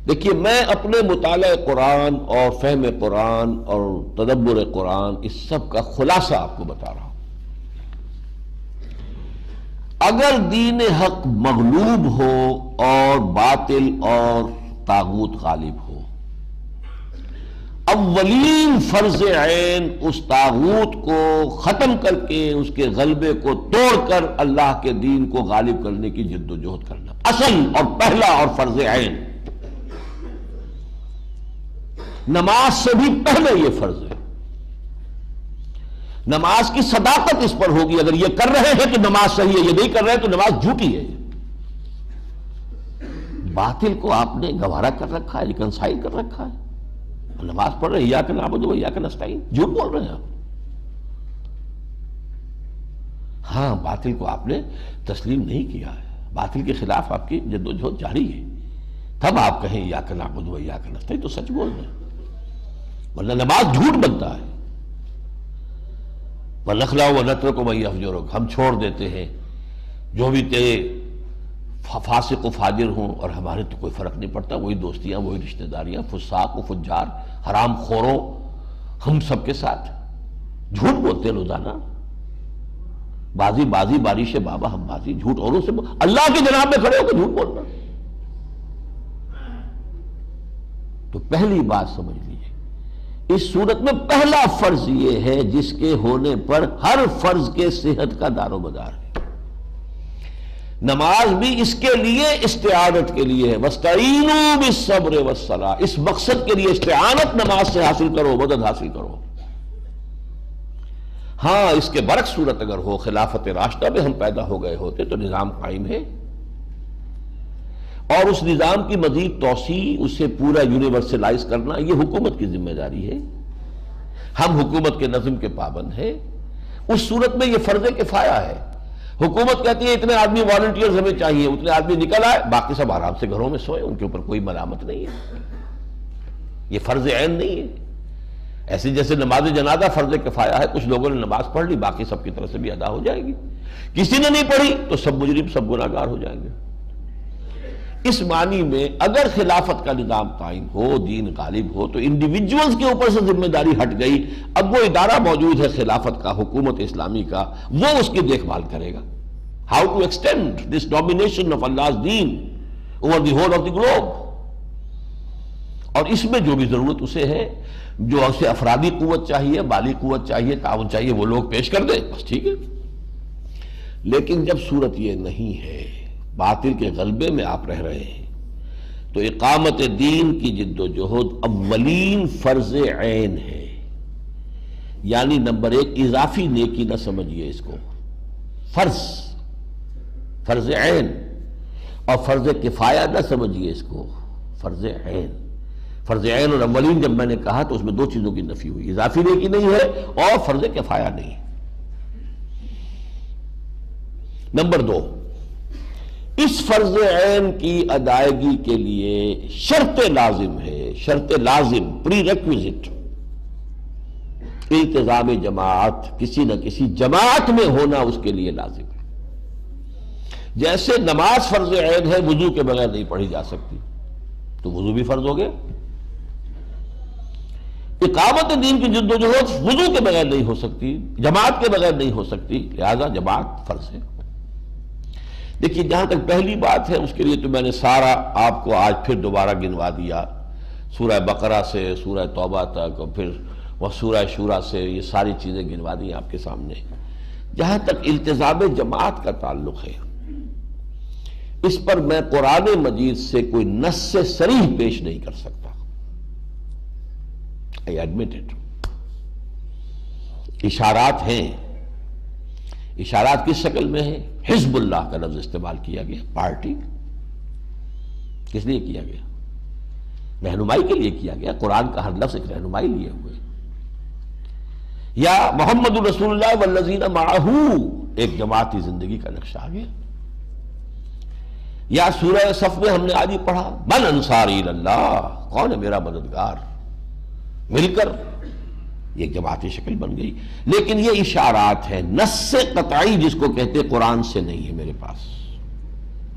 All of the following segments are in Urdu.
دیکھیے میں اپنے مطالعہ قرآن اور فہم قرآن اور تدبر قرآن اس سب کا خلاصہ آپ کو بتا رہا ہوں۔ اگر دین حق مغلوب ہو اور باطل اور طاغوت غالب ہو، اولین فرض عین اس طاغوت کو ختم کر کے اس کے غلبے کو توڑ کر اللہ کے دین کو غالب کرنے کی جد و جہد کرنا، اصل اور پہلا اور فرض عین۔ نماز سے بھی پہلے یہ فرض ہے۔ نماز کی صداقت اس پر ہوگی، اگر یہ کر رہے ہیں تو نماز صحیح ہے، یہ نہیں کر رہے تو نماز جھوٹی ہے۔ باطل کو آپ نے گوارا کر رکھا ہے، ریکنسائل کر رکھا ہے، نماز پڑھ رہے ہیں ایاک نعبد و ایاک نستعین، جھوٹ بول رہے ہیں آپ۔ ہاں باطل کو آپ نے تسلیم نہیں کیا ہے، باطل کے خلاف آپ کی جد و جہد جاری ہے، تب آپ کہیں ایاک نعبد و ایاک نستعین تو سچ بول رہے ہیں، ورنہ نماز جھوٹ بنتا ہے۔ وَنَخْلَعُ وَنَتْرُكُ مَن يَفْجُرُكَ، ہم چھوڑ دیتے ہیں جو بھی تیرے فاسق و فاجر ہوں، اور ہمارے تو کوئی فرق نہیں پڑتا، وہی دوستیاں، وہی رشتہ داریاں، فساق و فجار، حرام خوروں، ہم سب کے ساتھ جھوٹ بولتے ہیں روزانہ۔ بازی بازی بارش بابا ہم بازی، جھوٹ اوروں سے اللہ کے جناب میں کھڑے ہو کے جھوٹ بولنا۔ تو پہلی بات سمجھ لیجیے، اس صورت میں پہلا فرض یہ ہے جس کے ہونے پر ہر فرض کے صحت کا دار و مدار ہے۔ نماز بھی اس کے لیے استعانت کے لیے ہے، وَاسْتَعِینُوا بِالصَّبْرِ وَالصَّلَاةِ، اس مقصد کے لیے استعانت نماز سے حاصل کرو، مدد حاصل کرو۔ ہاں اس کے برعکس صورت اگر ہو، خلافت راشدہ میں ہم پیدا ہو گئے ہوتے تو نظام قائم ہے، اور اس نظام کی مزید توسیع، اسے پورا یونیورسلائز کرنا، یہ حکومت کی ذمہ داری ہے۔ ہم حکومت کے نظم کے پابند ہیں۔ اس صورت میں یہ فرض کفایہ ہے۔ حکومت کہتی ہے اتنے آدمی والنٹیئرز ہمیں چاہیے، اتنے آدمی نکل آئے، باقی سب آرام سے گھروں میں سوئے، ان کے اوپر کوئی ملامت نہیں ہے، یہ فرض عین نہیں ہے۔ ایسے جیسے نماز جنازہ فرض کفایہ ہے، کچھ لوگوں نے نماز پڑھ لی، باقی سب کی طرف سے بھی ادا ہو جائے گی، کسی نے نہیں پڑھی تو سب مجرم، سب گناہگار ہو جائیں گے۔ اس معنی میں اگر خلافت کا نظام قائم ہو، دین غالب ہو، تو انڈیویجولز کے اوپر سے ذمہ داری ہٹ گئی، اب وہ ادارہ موجود ہے خلافت کا، حکومت اسلامی کا، وہ اس کی دیکھ بھال کرے گا۔ How to extend this domination of اللہ دین over the whole of the globe, اور اس میں جو بھی ضرورت اسے ہے، جو اسے افرادی قوت چاہیے، مالی قوت چاہیے، تعاون چاہیے، وہ لوگ پیش کر دیں، بس ٹھیک ہے۔ لیکن جب صورت یہ نہیں ہے، باطل کے غلبے میں آپ رہ رہے ہیں، تو اقامت دین کی جد و جہد اولین فرض عین ہے۔ یعنی نمبر ایک، اضافی نیکی نہ سمجھیے اس کو، فرض عین، اور فرض کفایہ نہ سمجھیے اس کو، فرض عین۔ فرض عین اور اولین جب میں نے کہا تو اس میں دو چیزوں کی نفی ہوئی، اضافی نیکی نہیں ہے اور فرض کفایہ نہیں ہے۔ نمبر دو، اس فرض عین کی ادائیگی کے لیے شرط لازم ہے، شرط لازم، پری ریکویزٹ، التزام جماعت، کسی نہ کسی جماعت میں ہونا اس کے لیے لازم ہے۔ جیسے نماز فرض عین ہے، وضو کے بغیر نہیں پڑھی جا سکتی، تو وضو بھی فرض ہو گیا۔ اقامت دین کی جد و جہد وضو کے بغیر نہیں ہو سکتی، جماعت کے بغیر نہیں ہو سکتی، لہذا جماعت فرض ہے۔ دیکھیے جہاں تک پہلی بات ہے، اس کے لیے تو میں نے سارا آپ کو آج پھر دوبارہ گنوا دیا، سورہ بقرہ سے سورہ توبہ تک، اور پھر وہ سورہ شورى سے، یہ ساری چیزیں گنوا دی آپ کے سامنے۔ جہاں تک التزام جماعت کا تعلق ہے، اس پر میں قرآن مجید سے کوئی نص صریح پیش نہیں کر سکتا، I admit it۔ اشارات ہیں، اشارات کس شکل میں ہیں؟ حزب اللہ کا لفظ استعمال کیا گیا، پارٹی، کس لیے کیا گیا؟ رہنمائی کے لیے کیا گیا، قرآن کا ہر لفظ ایک رہنمائی لیے ہوئے۔ یا محمد رسول اللہ والذین معہ، ایک جماعتی زندگی کا نقشہ آ گیا۔ یا سورہ صف میں ہم نے آج ہی پڑھا، من انصاری اللہ، کون ہے میرا مددگار، مل کر یہ ایک جماعتی شکل بن گئی۔ لیکن یہ اشارات ہیں، نص قطعی جس کو کہتے قرآن سے نہیں ہے میرے پاس،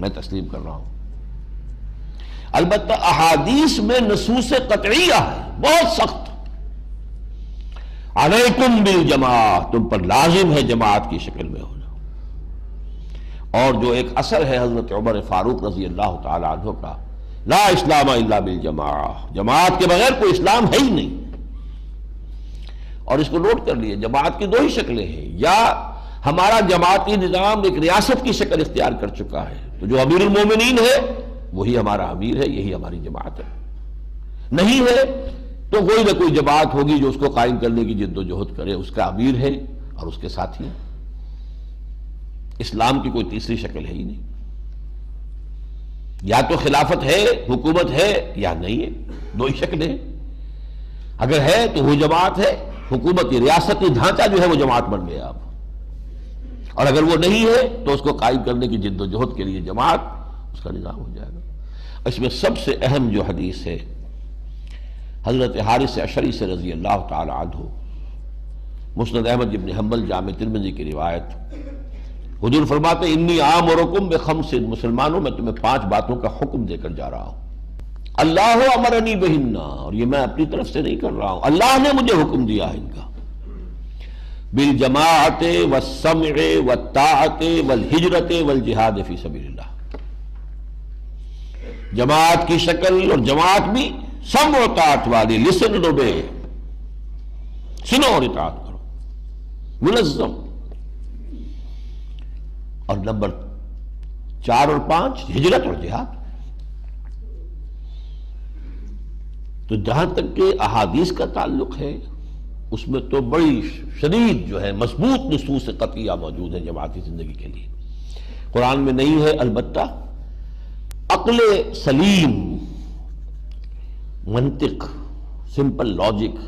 میں تسلیم کر رہا ہوں۔ البتہ احادیث میں نصوص قطعیہ ہے بہت سخت. علیکم بالجماعۃ، تم پر لازم ہے جماعت کی شکل میں ہونا. اور جو ایک اثر ہے حضرت عمر فاروق رضی اللہ تعالی عنہ کا، لا اسلام الا بالجماعہ، جماعت کے بغیر کوئی اسلام ہے ہی نہیں. اور اس کو نوٹ کر لیے، جماعت کی دو ہی شکلیں ہیں، یا ہمارا جماعتی نظام ایک ریاست کی شکل اختیار کر چکا ہے، تو جو امیر المومنین ہے وہی ہمارا امیر ہے، یہی ہماری جماعت ہے. نہیں ہے تو کوئی نہ کوئی جماعت ہوگی جو اس کو قائم کرنے کی جد و جہد کرے، اس کا امیر ہے اور اس کے ساتھی. اسلام کی کوئی تیسری شکل ہے ہی نہیں. یا تو خلافت ہے، حکومت ہے، یا نہیں ہے، دو ہی شکلیں ہیں. اگر ہے تو وہ جماعت ہے، حکومتی ریاستی ڈھانچہ جو ہے وہ جماعت بن گیا اب. اور اگر وہ نہیں ہے تو اس کو قائم کرنے کی جد و جہد کے لیے جماعت، اس کا نظام ہو جائے گا. اس میں سب سے اہم جو حدیث ہے حضرت حارث اشعری سے رضی اللہ تعالی عنہ، مسند احمد بن حنبل، جامع ترمذی کی روایت. حضور فرماتے انی آمرکم بخمس، مسلمانوں میں تمہیں 5 باتوں کا حکم دے کر جا رہا ہوں. اللہ امرنی بہن، اور یہ میں اپنی طرف سے نہیں کر رہا ہوں، اللہ نے مجھے حکم دیا ہے ان کا. بالجماعت والسمع والطاعت والہجرت والجہاد فی سبیل اللہ. جماعت کی شکل، اور جماعت بھی سمع و طاعت والی، لسن اینڈ اوبے، سنو اور اطاعت کرو، منظم. اور نمبر 4 اور 5 ہجرت اور جہاد. تو جہاں تک کہ احادیث کا تعلق ہے اس میں تو بڑی شدید جو ہے مضبوط نصوص قطعیہ موجود ہے جماعتی زندگی کے لیے. قرآن میں نہیں ہے، البتہ عقل سلیم، منطق، سمپل لاجک،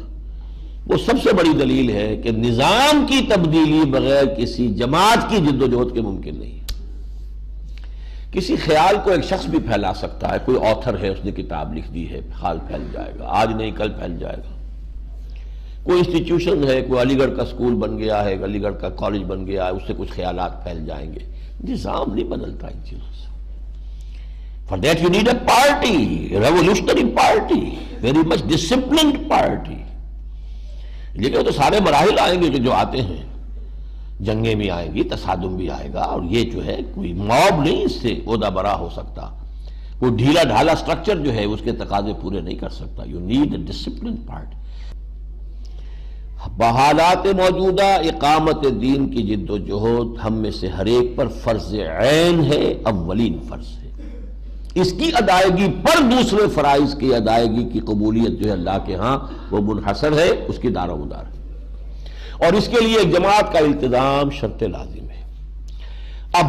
وہ سب سے بڑی دلیل ہے کہ نظام کی تبدیلی بغیر کسی جماعت کی جد و جہد کے ممکن نہیں ہے. کسی خیال کو ایک شخص بھی پھیلا سکتا ہے، کوئی آتھر ہے، اس نے کتاب لکھ دی ہے، خیال پھیل جائے گا، آج نہیں کل پھیل جائے گا. کوئی انسٹیٹیوشن ہے، کوئی علی گڑھ کا اسکول بن گیا ہے، علی گڑھ کا کالج بن گیا ہے، اس سے کچھ خیالات پھیل جائیں گے. نظام نہیں بدلتا ان چیزوں سے. For that you need a party, a revolutionary party, very much disciplined party. لیکن تو سارے مراحل آئیں گے کہ جو آتے ہیں، جنگیں بھی آئیں گی، تصادم بھی آئے گا، اور یہ جو ہے کوئی موب نہیں اس سے عہدہ برا ہو سکتا. کوئی ڈھیلا ڈھالا سٹرکچر جو ہے اس کے تقاضے پورے نہیں کر سکتا. You need a disciplined party. بحالات موجودہ اقامت دین کی جد و جہد ہم میں سے ہر ایک پر فرض عین ہے، اولین فرض ہے. اس کی ادائیگی پر دوسرے فرائض کی ادائیگی کی قبولیت جو ہے اللہ کے ہاں وہ منحصر ہے، اس کی دار و مدار ہے. اور اس کے لیے جماعت کا التزام شرط لازم ہے. اب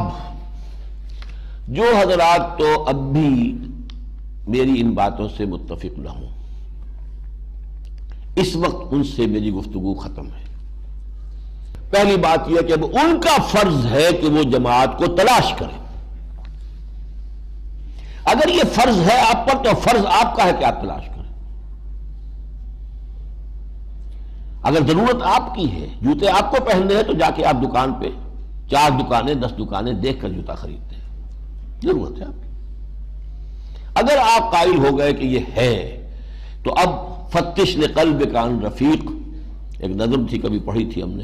جو حضرات تو اب بھی میری ان باتوں سے متفق نہ ہوں، اس وقت ان سے میری گفتگو ختم ہے. پہلی بات یہ کہ اب ان کا فرض ہے کہ وہ جماعت کو تلاش کریں. اگر یہ فرض ہے آپ پر تو فرض آپ کا ہے کہ آپ تلاش کریں. اگر ضرورت آپ کی ہے، جوتے آپ کو پہننے ہیں، تو جا کے آپ دکان پہ 4 دکانیں 10 دکانیں دیکھ کر جوتا خریدتے ہیں، ضرورت ہے آپ کی. اگر آپ قائل ہو گئے کہ یہ ہے تو اب فتش لقلب کان رفیق، ایک نظم تھی کبھی پڑھی تھی ہم نے،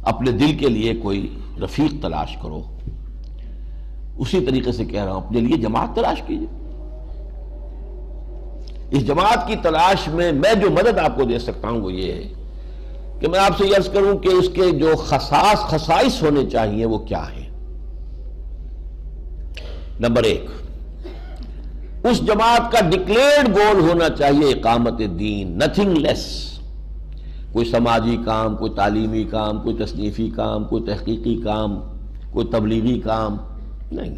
اپنے دل کے لیے کوئی رفیق تلاش کرو. اسی طریقے سے کہہ رہا ہوں اپنے لیے جماعت تلاش کیجیے. اس جماعت کی تلاش میں میں جو مدد آپ کو دے سکتا ہوں وہ یہ ہے کہ میں آپ سے یہ عرض کروں کہ اس کے جو خصائص ہونے چاہیے وہ کیا ہیں. نمبر 1، اس جماعت کا ڈکلیئرڈ گول ہونا چاہیے اقامت دین، نتھنگ لیس. کوئی سماجی کام، کوئی تعلیمی کام، کوئی تصنیفی کام، کوئی تحقیقی کام، کوئی تبلیغی کام نہیں.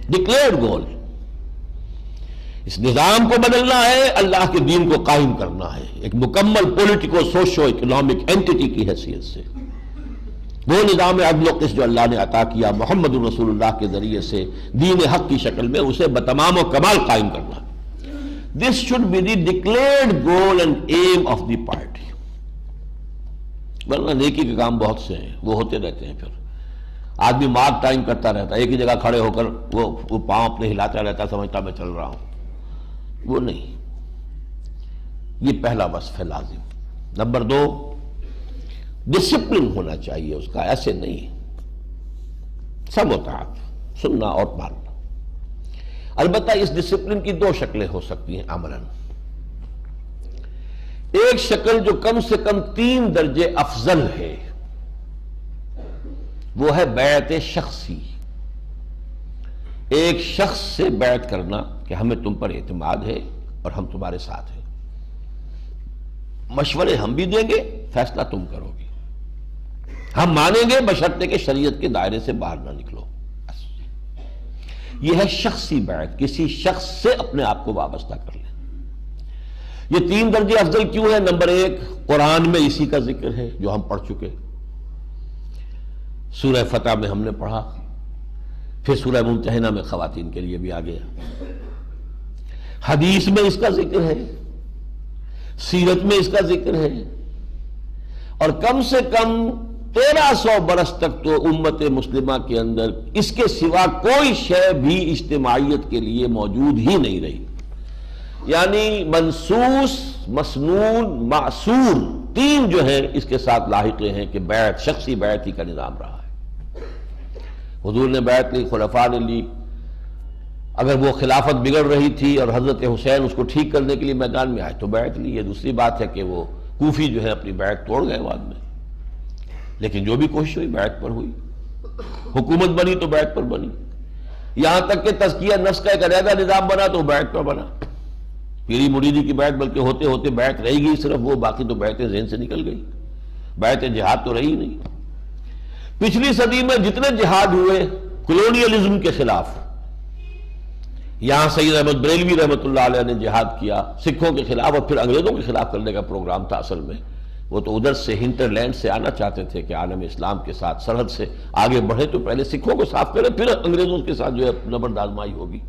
ڈکلیئرڈ گول، اس نظام کو بدلنا ہے، اللہ کے دین کو قائم کرنا ہے، ایک مکمل پولیٹیکو سوشو اکنامک اینٹی کی حیثیت سے. وہ نظام عدل و قسط جو اللہ نے عطا کیا محمد رسول اللہ کے ذریعے سے دین حق کی شکل میں، اسے بتمام و کمال قائم کرنا. This should be the declared goal and aim of the party. ورنہ نیکی کے کام بہت سے ہیں، وہ ہوتے رہتے ہیں پھر. آدمی مارک ٹائم کرتا رہتا ہے، ایک ہی جگہ کھڑے ہو کر وہ پاؤں اپنے ہلاتا رہتا، سمجھتا میں چل رہا ہوں، وہ نہیں۔ یہ پہلا وصف ہے لازم۔ نمبر 2، ڈسپلن ہونا چاہیے اس کا، ایسے نہیں سموتاعت، سننا اور ماننا۔ البتہ اس ڈسپلن کی 2 شکلیں ہو سکتی ہیں عملاً۔ ایک شکل جو کم سے کم 3 درجے افضل ہے، وہ ہے بیعت شخصی۔ ایک شخص سے بیعت کرنا کہ ہمیں تم پر اعتماد ہے اور ہم تمہارے ساتھ ہیں، مشورے ہم بھی دیں گے، فیصلہ تم کرو گے، ہم مانیں گے بشرطے کہ شریعت کے دائرے سے باہر نہ نکلو۔ یہ ہے شخصی بیعت، کسی شخص سے اپنے آپ کو وابستہ کر لیں۔ یہ 3 درجے افضل کیوں ہے؟ نمبر 1، قرآن میں اسی کا ذکر ہے جو ہم پڑھ چکے، سورہ فتح میں ہم نے پڑھا، پھر سورہ ممتحنہ میں خواتین کے لیے بھی آ گیا، حدیث میں اس کا ذکر ہے، سیرت میں اس کا ذکر ہے، اور کم سے کم 1300 برس تک تو امت مسلمہ کے اندر اس کے سوا کوئی شے بھی اجتماعیت کے لیے موجود ہی نہیں رہی۔ یعنی منصوص، مسنون، معصور، 3 جو ہیں اس کے ساتھ لاحقے ہیں کہ بیعت، شخصی بیعت ہی کا نظام رہا ہے۔ حضور نے بیعت لی، خلفاء نے لی، اگر وہ خلافت بگڑ رہی تھی اور حضرت حسین اس کو ٹھیک کرنے کے لیے میدان میں آئے تو بیعت لی۔ یہ دوسری بات ہے کہ وہ کوفی جو ہے اپنی بیعت توڑ گئے بعد میں، لیکن جو بھی کوشش ہوئی بیعت پر ہوئی، حکومت بنی تو بیعت پر بنی، یہاں تک کہ تزکیہ نفس کا ایک علیحدہ نظام بنا تو بیعت پر بنا۔ پیری مریدی کی بیعت بلکہ ہوتے ہوتے بیعت رہی گئی صرف وہ، باقی تو بیعتیں ذہن سے نکل گئی، بیعت جہاد تو رہی نہیں۔ پچھلی صدی میں جتنے جہاد ہوئے کلونیلزم کے خلاف، یہاں سید احمد بریلوی رحمۃ اللہ علیہ نے جہاد کیا سکھوں کے خلاف، اور پھر انگریزوں کے خلاف کرنے کا پروگرام تھا اصل میں۔ وہ تو ادھر سے ہنٹر لینڈ سے آنا چاہتے تھے کہ عالم اسلام کے ساتھ سرحد سے آگے بڑھے تو پہلے سکھوں کو صاف کرے، پھر انگریزوں کے ساتھ جو ہے زبردست آزمائی ہوگی۔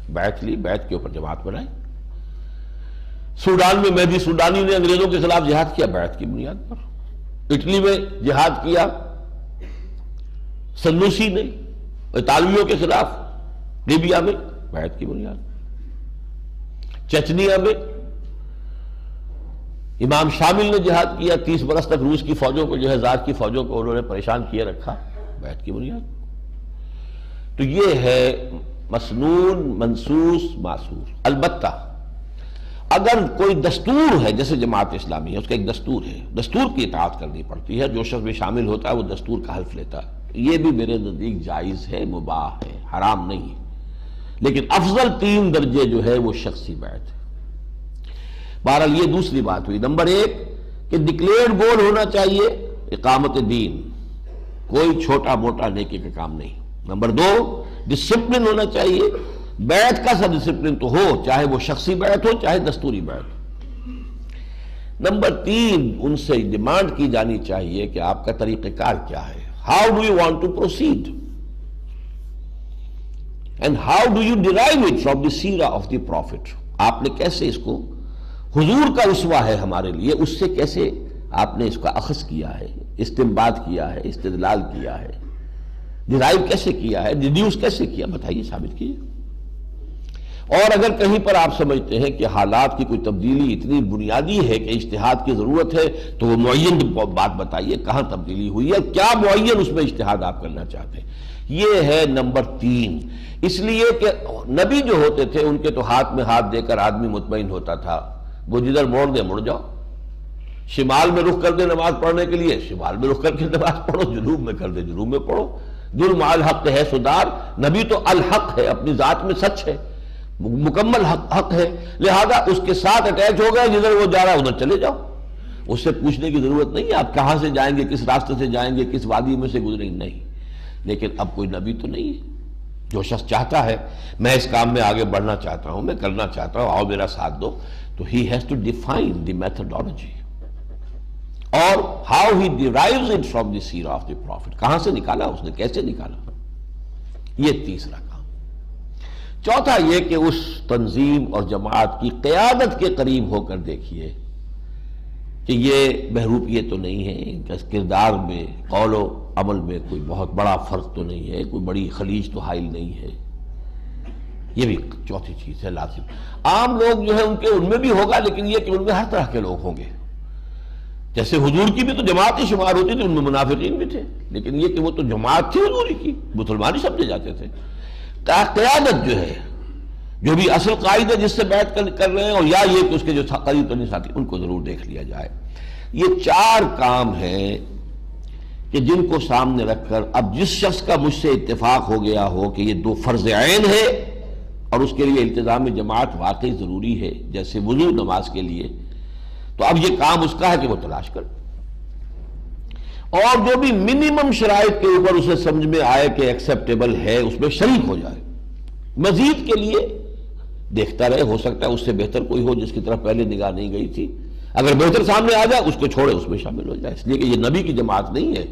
بیعت لی، بیعت کے اوپر جماعت بنائی۔ سوڈان میں مہدی سوڈانی نے انگریزوں کے خلاف جہاد کیا بیعت کی بنیاد پر۔ اٹلی میں جہاد کیا سنوسی نے اطالویوں کے خلاف، لیبیا میں بیعت کی بنیاد، چچنیا میں امام شامل نے جہاد کیا، 30 برس تک روس کی فوجوں کو جو ہے زار کی فوجوں کو انہوں نے پریشان کیے رکھا، بیعت کی بنیاد۔ تو یہ ہے مسنون، منصوص، معصور۔ البتہ اگر کوئی دستور ہے، جیسے جماعت اسلامی ہے، اس کا ایک دستور ہے، دستور کی اطاعت کرنی پڑتی ہے، جو شخص بھی شامل ہوتا ہے وہ دستور کا حلف لیتا ہے، یہ بھی میرے نزدیک جائز ہے، مباح ہے، حرام نہیں ہے۔ لیکن افضل 3 درجے جو ہے وہ شخصی بیعت ہے۔ بہرحال یہ دوسری بات ہوئی۔ نمبر 1 کہ ڈکلیئرڈ گول ہونا چاہیے اقامت دین، کوئی چھوٹا موٹا نیکی کا کام نہیں۔ نمبر 2 ڈسپلن ہونا چاہیے، بیعت کا سا ڈسپلن تو ہو، چاہے وہ شخصی بیعت ہو چاہے دستوری بیعت ہو۔ نمبر 3 ان سے ڈیمانڈ کی جانی چاہیے کہ آپ کا طریقہ کار کیا ہے، how do you want to proceed and how do you derive it from the سیرہ آف دی پروفٹ۔ آپ نے کیسے اس کو، حضور کا اسوہ ہے ہمارے لیے، اس سے کیسے آپ نے اس کا اخذ کیا ہے، استنباط کیا ہے، استدلال کیا ہے، ڈیرائیو کیسے کیا ہے، ڈیڈیوس کیسے کیا، بتائیے، ثابت کیجیے۔ اور اگر کہیں پر آپ سمجھتے ہیں کہ حالات کی کوئی تبدیلی اتنی بنیادی ہے کہ اجتہاد کی ضرورت ہے تو وہ معین بات بتائیے، کہاں تبدیلی ہوئی ہے، کیا معین اس میں اجتہاد آپ کرنا چاہتے ہیں۔ یہ ہے نمبر 3۔ اس لیے کہ نبی جو ہوتے تھے ان کے تو ہاتھ میں ہاتھ دے کر آدمی مطمئن ہوتا تھا، وہ جدھر موڑ دے مڑ جاؤ، شمال میں رخ کر دے نماز پڑھنے کے لیے شمال میں رخ کر کے نماز پڑھو، جنوب میں کر دے جنوب میں پڑھو، ظلم الحق ہے سدار، نبی تو الحق ہے، اپنی ذات میں سچ ہے، مکمل حق ہے، لہذا اس کے ساتھ اٹیچ ہو گئے، جدھر وہ جا رہا ہے ادھر چلے جاؤ، اس سے پوچھنے کی ضرورت نہیں ہے آپ کہاں سے جائیں گے، کس راستے سے جائیں گے، کس وادی میں سے گزریں گے، نہیں۔ لیکن اب کوئی نبی تو نہیں ہے۔ جو شخص چاہتا ہے میں اس کام میں آگے بڑھنا چاہتا ہوں، میں کرنا چاہتا ہوں، آؤ میرا ساتھ دو، تو he has to define the methodology اور how he derives it from the seerah of the prophet، کہاں سے نکالا اس نے، کیسے نکالا، یہ تیسرا کام۔ چوتھا یہ کہ اس تنظیم اور جماعت کی قیادت کے قریب ہو کر دیکھیے کہ یہ بہروپ یہ تو نہیں ہے کہ کردار میں قول و عمل میں کوئی بہت بڑا فرق تو نہیں ہے، کوئی بڑی خلیج تو حائل نہیں ہے، یہ بھی چوتھی چیز ہے لازم۔ عام لوگ جو ہے ان میں بھی ہوگا، لیکن یہ کہ ان میں ہر طرح کے لوگ ہوں گے۔ جیسے حضور کی بھی تو جماعت ہی شمار ہوتی تھی، ان میں منافقین بھی تھے، لیکن یہ کہ وہ تو جماعت تھی حضور کی، مسلمان ہی سمجھے جاتے تھے۔ قیادت جو ہے، جو بھی اصل قائد ہے جس سے بیعت کر رہے ہیں، اور یا یہ کہ اس کے جو قریب ترین ساتھی، ان کو ضرور دیکھ لیا جائے۔ یہ چار کام ہیں کہ جن کو سامنے رکھ کر اب جس شخص کا مجھ سے اتفاق ہو گیا ہو کہ یہ دو فرض عین ہے اور اس کے لیے التزام جماعت واقعی ضروری ہے، جیسے وضو نماز کے لیے، تو اب یہ کام اس کا ہے کہ وہ تلاش کرے، اور جو بھی منیمم شرائط کے اوپر اسے سمجھ میں آئے کہ ایکسیپٹیبل ہے اس میں شریک ہو جائے۔ مزید کے لیے دیکھتا رہے، ہو سکتا ہے اس سے بہتر کوئی ہو جس کی طرف پہلے نگاہ نہیں گئی تھی، اگر بہتر سامنے آ جائے اس کو چھوڑے، اس میں شامل ہو جائے، اس لیے کہ یہ نبی کی جماعت نہیں ہے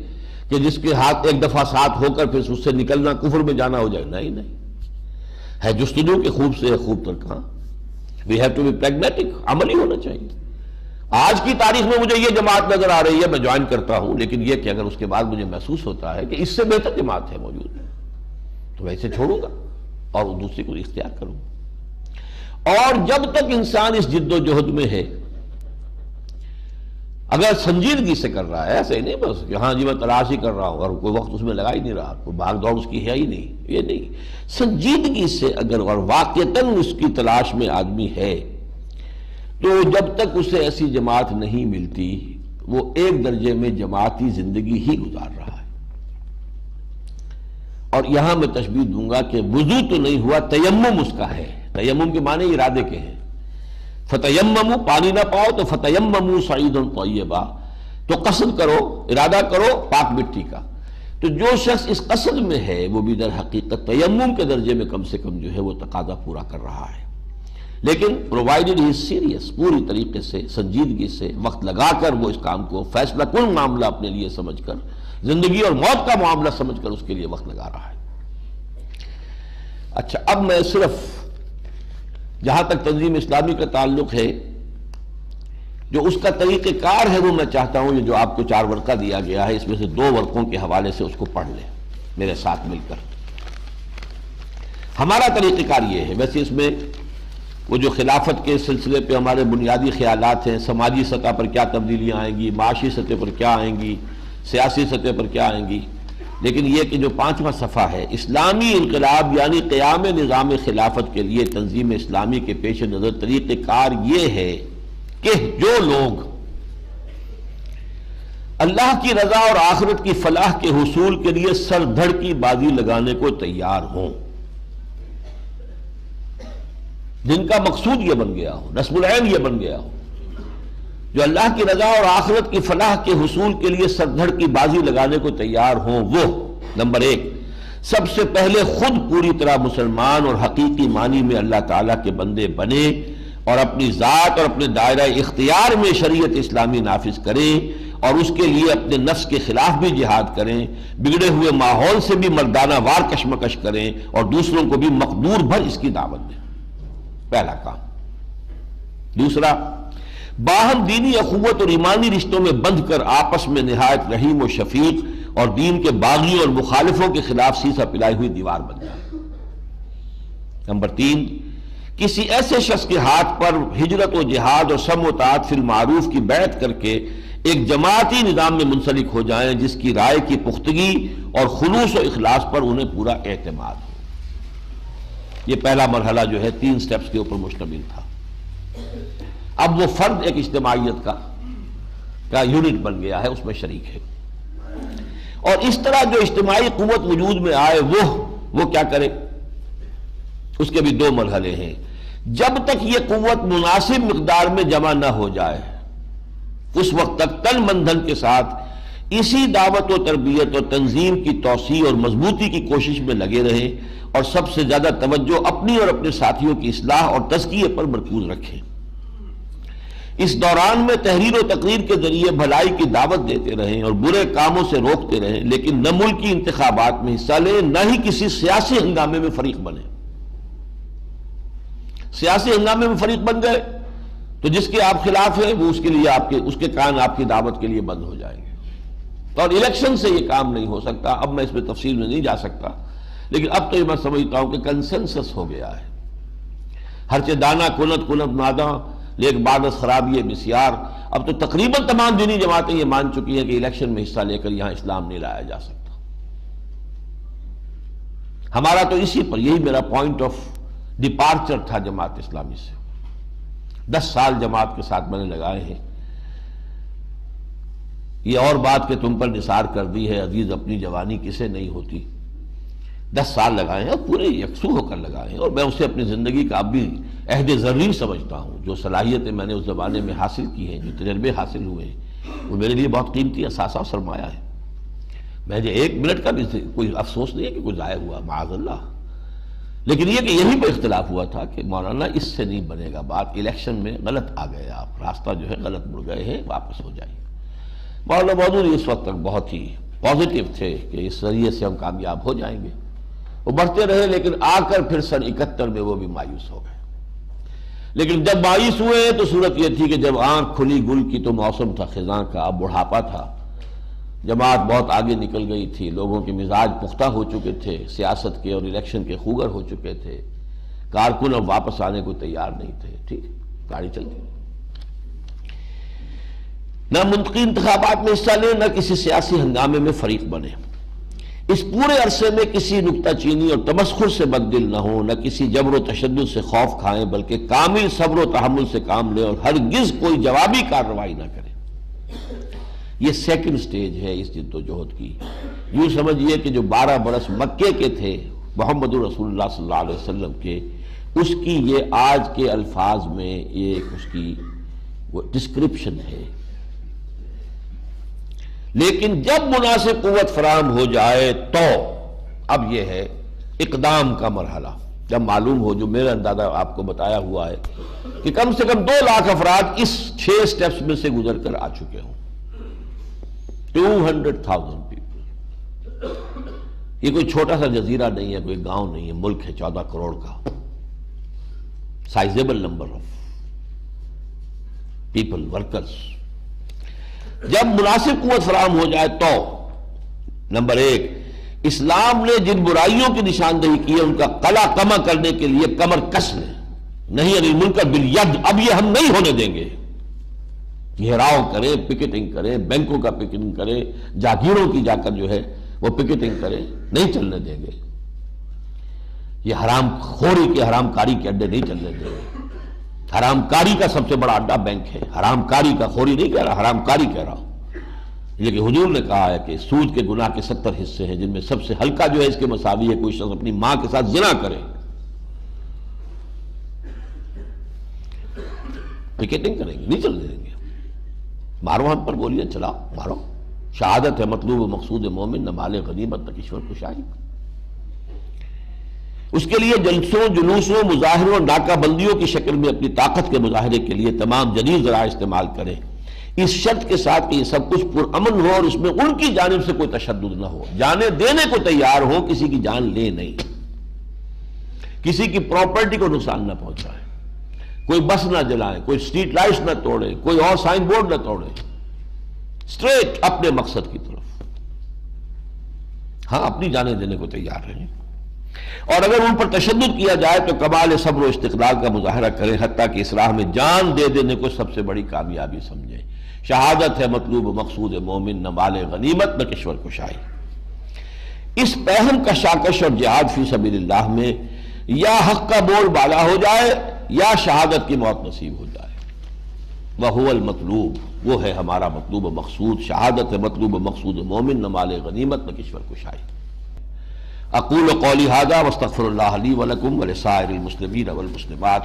کہ جس کے ہاتھ ایک دفعہ ساتھ ہو کر پھر اس سے نکلنا کفر میں جانا ہو جائے، نہیں ہے جستجو کے خوب سے خوب تر کہاں۔ We have to be pragmatic, عملی ہونا چاہیے۔ آج کی تاریخ میں مجھے یہ جماعت نظر آ رہی ہے، میں جوائن کرتا ہوں، لیکن یہ کہ اگر اس کے بعد مجھے محسوس ہوتا ہے کہ اس سے بہتر جماعت ہے موجود، تو میں اسے چھوڑوں گا اور دوسری کو اختیار کروں گا۔ اور جب تک انسان اس جد و جہد میں ہے، اگر سنجیدگی سے کر رہا ہے، ایسے ہی نہیں بس کہ ہاں جی میں تلاش ہی کر رہا ہوں اور کوئی وقت اس میں لگا ہی نہیں رہا، کوئی بھاگ دوڑ اس کی ہے ہی نہیں، یہ نہیں، سنجیدگی سے اگر اور واقعتاً اس کی تلاش میں آدمی ہے، تو جب تک اسے ایسی جماعت نہیں ملتی وہ ایک درجے میں جماعتی زندگی ہی گزار رہا ہے۔ اور یہاں میں تشبیہ دوں گا کہ وضو تو نہیں ہوا، تیمم اس کا ہے۔ تیمم کے معنی ارادے کے ہیں، فتیمموا، پانی نہ پاؤ تو فتیمموا صعیدا طیبا، تو قصد کرو، ارادہ کرو پاک مٹی کا۔ تو جو شخص اس قصد میں ہے وہ بھی در حقیقت تیمم کے درجے میں کم سے کم جو ہے وہ تقاضا پورا کر رہا ہے، لیکن پرووائڈڈ ہی سیریس، پوری طریقے سے سنجیدگی سے وقت لگا کر وہ اس کام کو فیصلہ کن معاملہ اپنے لیے سمجھ کر، زندگی اور موت کا معاملہ سمجھ کر اس کے لیے وقت لگا رہا ہے۔ اچھا، اب میں صرف جہاں تک تنظیم اسلامی کا تعلق ہے، جو اس کا طریقہ کار ہے وہ میں چاہتا ہوں، یہ جو آپ کو 4 ورقہ دیا گیا ہے اس میں سے 2 ورقوں کے حوالے سے اس کو پڑھ لیں میرے ساتھ مل کر۔ ہمارا طریقہ کار یہ ہے، ویسے اس میں وہ جو خلافت کے سلسلے پہ ہمارے بنیادی خیالات ہیں، سماجی سطح پر کیا تبدیلیاں آئیں گی، معاشی سطح پر کیا آئیں گی، سیاسی سطح پر کیا آئیں گی، لیکن یہ کہ جو 5واں صفحہ ہے، اسلامی انقلاب یعنی قیام نظام خلافت کے لیے تنظیم اسلامی کے پیش نظر طریقہ کار یہ ہے کہ جو لوگ اللہ کی رضا اور آخرت کی فلاح کے حصول کے لیے سر دھڑ کی بازی لگانے کو تیار ہوں، جن کا مقصود یہ بن گیا ہو، نصب العین یہ بن گیا ہو، جو اللہ کی رضا اور آخرت کی فلاح کے حصول کے لیے سر دھڑ کی بازی لگانے کو تیار ہوں، وہ نمبر 1 سب سے پہلے خود پوری طرح مسلمان اور حقیقی معنی میں اللہ تعالیٰ کے بندے بنے اور اپنی ذات اور اپنے دائرہ اختیار میں شریعت اسلامی نافذ کریں، اور اس کے لیے اپنے نفس کے خلاف بھی جہاد کریں، بگڑے ہوئے ماحول سے بھی مردانہ وار کشمکش کریں، اور دوسروں کو بھی مقدور بھر اس کی دعوت دیں، پہلا کام۔ دوسرا، باہم دینی اخوت اور ایمانی رشتوں میں بندھ کر آپس میں نہایت رحیم و شفیق اور دین کے باغیوں اور مخالفوں کے خلاف سیسا پلائی ہوئی دیوار بن جائے۔ نمبر 3، کسی ایسے شخص کے ہاتھ پر ہجرت و جہاد اور سم و طاعت فی المعروف کی بیعت کر کے ایک جماعتی نظام میں منسلک ہو جائیں جس کی رائے کی پختگی اور خلوص و اخلاص پر انہیں پورا اعتماد ہو۔ یہ پہلا مرحلہ جو ہے 3 سٹیپس کے اوپر مشتمل تھا۔ اب وہ فرد ایک اجتماعیت کا یونٹ بن گیا ہے، اس میں شریک ہے، اور اس طرح جو اجتماعی قوت وجود میں آئے وہ کیا کرے، اس کے بھی 2 مرحلے ہیں۔ جب تک یہ قوت مناسب مقدار میں جمع نہ ہو جائے اس وقت تک تن من دھن کے ساتھ اسی دعوت و تربیت اور تنظیم کی توسیع اور مضبوطی کی کوشش میں لگے رہیں، اور سب سے زیادہ توجہ اپنی اور اپنے ساتھیوں کی اصلاح اور تزکیے پر مرکوز رکھیں۔ اس دوران میں تحریر و تقریر کے ذریعے بھلائی کی دعوت دیتے رہیں اور برے کاموں سے روکتے رہیں، لیکن نہ ملکی انتخابات میں حصہ لیں، نہ ہی کسی سیاسی ہنگامے میں فریق بنے۔ سیاسی ہنگامے میں فریق بن گئے تو جس کے آپ خلاف ہیں وہ اس کے لیے اس کے کان آپ کی دعوت کے لیے بند ہو جائیں گے، اور الیکشن سے یہ کام نہیں ہو سکتا۔ اب میں اس میں تفصیل میں نہیں جا سکتا، لیکن اب تو یہ میں سمجھتا ہوں کہ کنسنسس ہو گیا ہے، ہرچہ دانا کنت ناداں لیک بعد از خرابی بسیار۔ اب تو تقریباً تمام دینی جماعتیں یہ مان چکی ہیں کہ الیکشن میں حصہ لے کر یہاں اسلام نہیں لایا جا سکتا۔ ہمارا تو اسی پر، یہی میرا پوائنٹ آف ڈپارچر تھا جماعت اسلامی سے۔ 10 سال جماعت کے ساتھ میں نے لگائے ہیں۔ یہ اور بات کہ تم پر نثار کر دی ہے عزیز اپنی جوانی کسے نہیں ہوتی، 10 سال لگائے ہیں اور پورے یکسو ہو کر لگائے ہیں، اور میں اسے اپنی زندگی کا اب بھی عہد زرین سمجھتا ہوں۔ جو صلاحیتیں میں نے اس زمانے میں حاصل کی ہیں، جو تجربے حاصل ہوئے ہیں، وہ میرے لیے بہت قیمتی اثاثہ اور سرمایہ ہے۔ مجھے 1 منٹ کا بھی کوئی افسوس نہیں ہے کہ کوئی ضائع ہوا، معاذ اللہ۔ لیکن یہ کہ یہی پہ اختلاف ہوا تھا کہ مولانا اس سے نہیں بنے گا بات، الیکشن میں غلط آ گئے آپ، راستہ جو ہے غلط مڑ گئے ہیں، واپس ہو جائیے۔ مولانا مودودی اس وقت تک بہت ہی پازیٹیو تھے کہ اس ذریعے سے ہم کامیاب ہو جائیں گے، وہ بڑھتے رہے، لیکن آ کر پھر سن 71 میں وہ بھی مایوس ہو گئے۔ لیکن جب مایوس ہوئے تو صورت یہ تھی کہ جب آنکھ کھلی گل کی تو موسم تھا خزاں کا، اب بڑھاپا تھا، جماعت بہت آگے نکل گئی تھی، لوگوں کے مزاج پختہ ہو چکے تھے، سیاست کے اور الیکشن کے خوگر ہو چکے تھے، کارکن اب واپس آنے کو تیار نہیں تھے۔ ٹھیک، گاڑی چلتی، نہ منطقی انتخابات میں حصہ لیں، نہ کسی سیاسی ہنگامے میں فریق بنے، اس پورے عرصے میں کسی نکتہ چینی اور تمسخر سے بددل نہ ہوں، نہ کسی جبر و تشدد سے خوف کھائیں، بلکہ کامل صبر و تحمل سے کام لیں اور ہرگز کوئی جوابی کارروائی نہ کریں۔ یہ سیکنڈ سٹیج ہے اس جد و جہد کی۔ یوں سمجھیے کہ جو 12 برس مکے کے تھے محمد رسول اللہ صلی اللہ علیہ وسلم کے، اس کی یہ آج کے الفاظ میں ایک اس کی وہ ڈسکرپشن ہے۔ لیکن جب مناسب قوت فراہم ہو جائے تو اب یہ ہے اقدام کا مرحلہ۔ جب معلوم ہو، جو میرا اندازہ آپ کو بتایا ہوا ہے کہ کم سے کم 2 لاکھ افراد اس 6 سٹیپس میں سے گزر کر آ چکے ہوں، 200,000 پیپل۔ یہ کوئی چھوٹا سا جزیرہ نہیں ہے، کوئی گاؤں نہیں ہے، ملک ہے 14 کروڑ کا، sizeable number of people, workers. جب مناسب قوت فراہم ہو جائے تو نمبر 1، اسلام نے جن برائیوں کی نشاندہی کی ہے ان کا قلع کما کرنے کے لیے کمر کس لیں، نہیں علی المنکر بالید، اب یہ ہم نہیں ہونے دیں گے۔ گھیراؤ کریں، پکٹنگ کریں، بینکوں کا پکٹنگ کریں، جاگیروں کی جا کر جو ہے وہ پکٹنگ کریں، نہیں چلنے دیں گے۔ یہ حرام خوری کے، حرام کاری کے اڈے نہیں چلنے دیں گے۔ حرام کاری کا سب سے بڑا اڈا بینک ہے، حرام کاری کا، خوری نہیں کہہ رہا، حرام کاری کہہ رہا ہوں۔ لیکن حضور نے کہا ہے کہ سود کے گناہ کے 70 حصے ہیں، جن میں سب سے ہلکا جو ہے اس کے مساوی ہے کوئی شخص اپنی ماں کے ساتھ زنا کرے۔ پکٹنگ کریں گے، نہیں چلنے دیں گے۔ مارو ہم پر گولیاں چلاؤ، مارو، شہادت ہے مطلوب و مقصود مومن، نہ مال غنیمت نہ کشور کشائی۔ اس کے لیے جلسوں، جلوسوں، مظاہروں اور ناکہ بندیوں کی شکل میں اپنی طاقت کے مظاہرے کے لیے تمام جدید ذرائع استعمال کریں، اس شرط کے ساتھ کہ یہ سب کچھ پرامن ہو اور اس میں ان کی جانب سے کوئی تشدد نہ ہو، جانے دینے کو تیار ہو، کسی کی جان لے نہیں، کسی کی پراپرٹی کو نقصان نہ پہنچائے، کوئی بس نہ جلائیں، کوئی اسٹریٹ لائٹس نہ توڑیں، کوئی اور سائن بورڈ نہ توڑیں، اسٹریٹ اپنے مقصد کی طرف۔ ہاں، اپنی جانیں دینے کو تیار رہیں، اور اگر ان پر تشدد کیا جائے تو کمال صبر و استقلال کا مظاہرہ کریں، حتیٰ کہ اس راہ میں جان دے دینے کو سب سے بڑی کامیابی سمجھیں۔ شہادت ہے مطلوب و مقصود مومن، نہ مال غنیمت نہ کشور کشائی۔ اس پہن کشاکش اور جہاد فی سبیل اللہ میں یا حق کا بول بالا ہو جائے یا شہادت کی موت نصیب ہو جائے۔ وَهُوَ الْمَطْلُوب، وہ ہے ہمارا مطلوب و مقصود۔ شہادت ہے مطلوب و مقصود مومن، نہ مال غنیمت نہ کشور کشائی۔ اقول قولی ھذا واستغفر اللہ لی ولکم ولسائر المسلمین والمسلمات۔